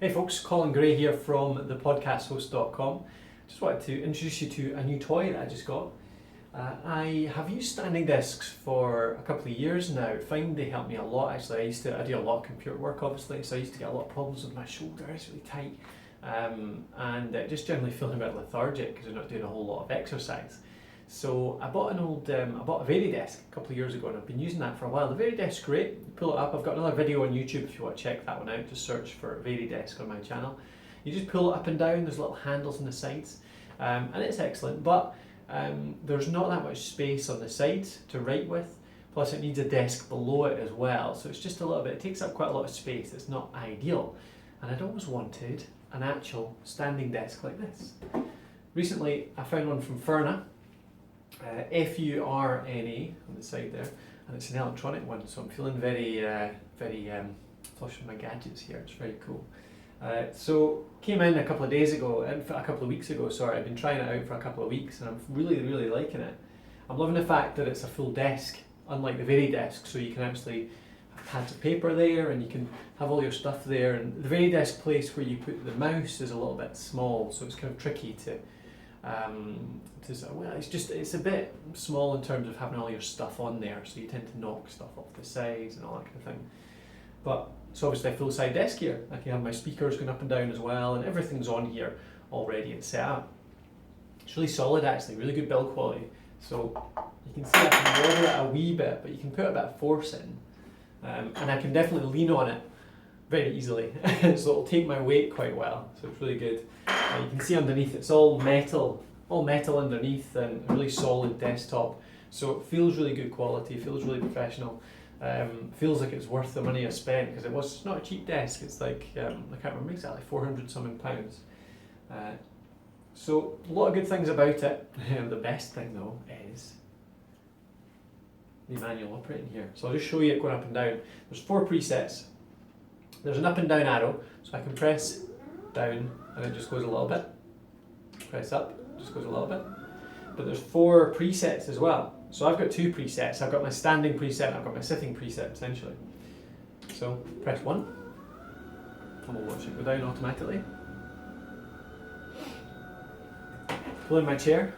Hey folks, Colin Gray here from thepodcasthost.com. Just wanted to introduce you to a new toy that I just got. I have used standing desks for a couple of years now. I find they help me a lot actually. I do a lot of computer work obviously, so I used to get a lot of problems with my shoulders, really tight, and just generally feeling a bit lethargic because I'm not doing a whole lot of exercise. So I bought I bought a VariDesk a couple of years ago and I've been using that for a while. The VariDesk's great. You pull it up. I've got another video on YouTube if you want to check that one out. Just search for VariDesk on my channel. You just pull it up and down. There's little handles on the sides, and it's excellent. But there's not that much space on the sides to write with. Plus, it needs a desk below it as well. So it's just a little bit. It takes up quite a lot of space. It's not ideal. And I'd always wanted an actual standing desk like this. Recently, I found one from Furna. Furna on the side there, and it's an electronic one, so I'm feeling very flush with my gadgets here. It's very cool. So came in a couple of weeks ago. Sorry, I've been trying it out for a couple of weeks, and I'm really liking it. I'm loving the fact that it's a full desk, unlike the VariDesk, so you can actually have pads of paper there, and you can have all your stuff there. And the VariDesk place where you put the mouse is a little bit small, so it's kind of tricky to it's a bit small in terms of having all your stuff on there, so you tend to knock stuff off the sides and all that kind of thing. But it's obviously a full side desk here. I can have my speakers going up and down as well, and everything's on here already and set up. It's really solid actually, really good build quality. So you can see I can wobble it a wee bit, but you can put a bit of force in, and I can definitely lean on it very easily, so it'll take my weight quite well, so it's really good. You can see underneath it's all metal underneath, and a really solid desktop, so it feels really good quality, feels really professional, feels like it's worth the money I spent, because it's not a cheap desk. It's like, I can't remember exactly, 400 something pounds. So a lot of good things about it. The best thing though is the manual operating here. So I'll just show you it going up and down. There's 4 presets. There's an up and down arrow, so I can press down and it just goes a little bit. Press up, just goes a little bit. But there's 4 presets as well. So I've got 2 presets. I've got my standing preset and I've got my sitting preset essentially. So press 1 and we'll watch it go down automatically. Pull in my chair.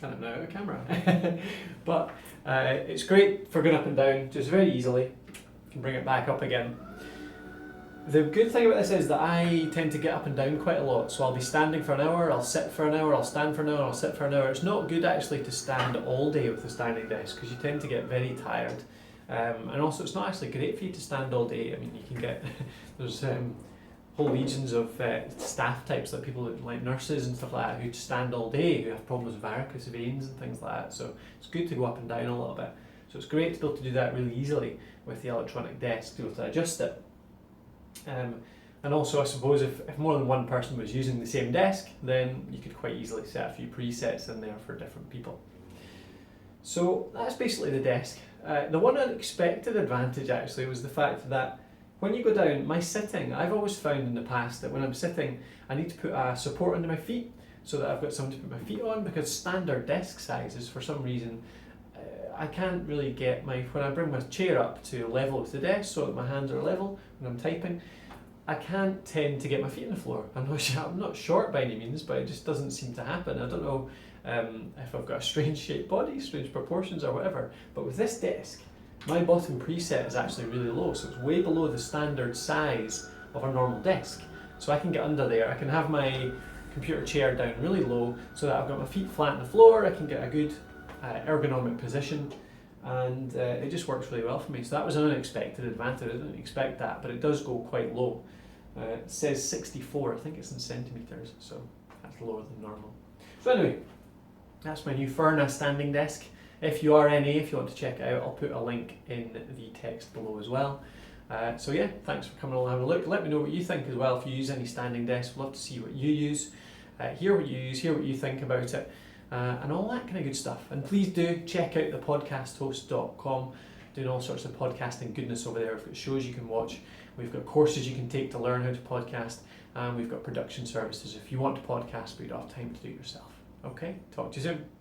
Kind of now out of camera. But it's great for going up and down just very easily. You can bring it back up again. The good thing about this is that I tend to get up and down quite a lot, so I'll be standing for an hour, I'll sit for an hour, I'll stand for an hour, I'll sit for an hour. It's not good actually to stand all day with a standing desk because you tend to get very tired, and also it's not actually great for you to stand all day. I mean, you can get there's whole legions of staff types, like people like nurses and stuff like that, who stand all day, who have problems with varicose veins and things like that. So it's good to go up and down a little bit. So it's great to be able to do that really easily with the electronic desk, to be able to adjust it. And also I suppose if more than one person was using the same desk, then you could quite easily set a few presets in there for different people. So that's basically the desk. The one unexpected advantage actually was the fact that when you go down, my sitting, I've always found in the past that when I'm sitting, I need to put a support under my feet so that I've got something to put my feet on, because standard desk sizes, for some reason, I can't really get when I bring my chair up to level with the desk so that my hands are level when I'm typing, I can't tend to get my feet on the floor. I'm not short by any means, but it just doesn't seem to happen. I don't know if I've got a strange shaped body, strange proportions or whatever, but with this desk, my bottom preset is actually really low, so it's way below the standard size of a normal desk. So I can get under there, I can have my computer chair down really low so that I've got my feet flat on the floor, I can get a good ergonomic position, and it just works really well for me. So that was an unexpected advantage. I didn't expect that, but it does go quite low. It says 64, I think it's in centimetres, so that's lower than normal. So anyway, that's my new Furna standing desk. If you are if you want to check it out, I'll put a link in the text below as well. So yeah, thanks for coming along and have a look. Let me know what you think as well, if you use any standing desks. We'd love to see what you use, hear what you use, hear what you think about it, and all that kind of good stuff. And please do check out thepodcasthost.com, doing all sorts of podcasting goodness over there. We've got shows you can watch, we've got courses you can take to learn how to podcast, and we've got production services if you want to podcast but you don't have time to do it yourself. Okay, talk to you soon.